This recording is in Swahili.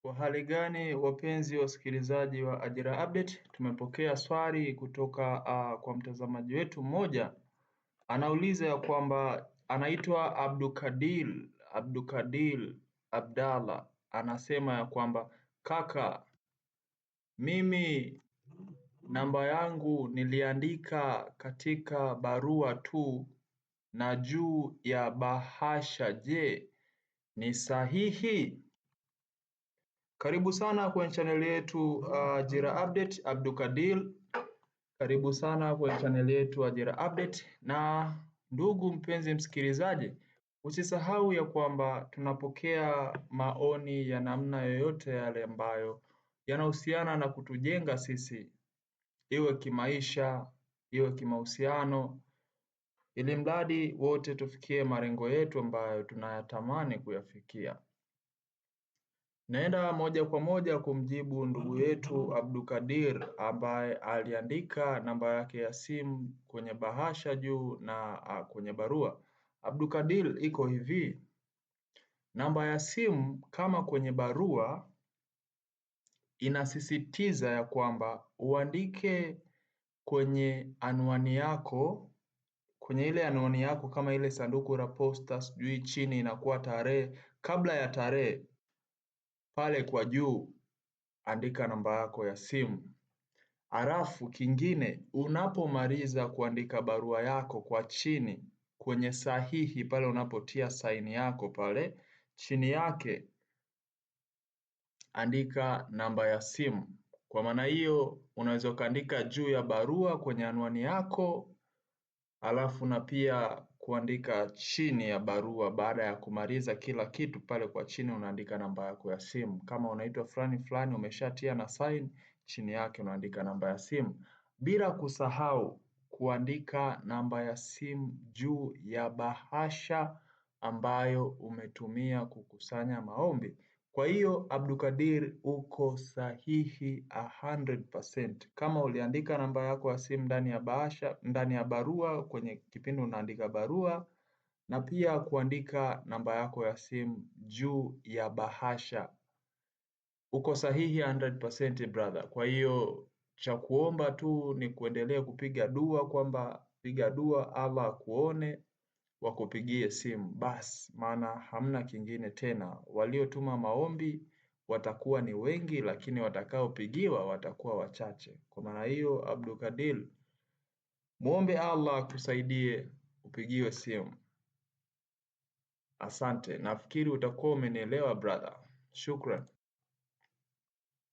Kwa hali gani wapenzi wasikilizaji wa Ajira Update, tumepokea swali kutoka kwa mtazamaji wetu mmoja. Anauliza ya kwamba anaitwa Abdukadil Abdalla. Anasema ya kwamba kaka, mimi namba yangu niliandika katika barua tu na juu ya bahasha. Je, ni sahihi? Karibu sana kwenye channel yetu Ajira Update, Abdukadil. Karibu sana kwenye channel yetu Ajira Update. Na ndugu mpenzi msikilizaji, usisahau ya kwamba tunapokea maoni ya namna yoyote yale ambayo yanahusiana na kutujenga sisi, iwe kimaisha, iwe kimahusiano, ili mradi wote tufikie malengo yetu ambayo tunayatamani kuyafikia. Naenda moja kwa moja kumjibu ndugu yetu Abdukadir ambaye aliandika namba yake ya simu kwenye bahasha juu na kwenye barua. Abdukadir, iko hivi: namba ya simu kama kwenye barua inasisitiza ya kwamba uandike kwenye anwani yako, kwenye ile anwani yako, kama ile sanduku la posta, sijui chini inakuwa tarehe, kabla ya tarehe pale kwa juu andika namba yako ya simu. Alafu kingine, unapomaliza kuandika barua yako, kwa chini kwenye sahihi pale unapotia saini yako pale chini yake andika namba ya simu. Kwa maana hiyo unaweza ukaandika juu ya barua kwenye anwani yako, alafu na pia kuandika chini ya barua. Baada ya kumaliza kila kitu pale kwa chini unaandika namba yako ya simu. Kama unaitwa fulani fulani, umeshatia na sign, chini yake unaandika namba ya simu, bila kusahau kuandika namba ya simu juu ya bahasha ambayo umetumia kukusanya maombi. Kwa hiyo Abdukadir, uko sahihi 100%. Kama uliandika namba yako ya simu ndani ya bahasha, ndani ya barua, kwenye kipindi unaandika barua, na pia kuandika namba yako ya simu juu ya bahasha, uko sahihi 100% brother. Kwa hiyo cha kuomba tu ni kuendelea kupiga dua, kwamba piga dua Allah akuone, wakupigie simu basi, maana hamna kingine tena. Waliotuma maombi watakuwa ni wengi, lakini watakaopigiwa watakuwa wachache. Kwa maana hiyo Abdukadir, muombe Allah akusaidie upigiwe simu. Asante, nafikiri utakuwa umenielewa brother. Shukran.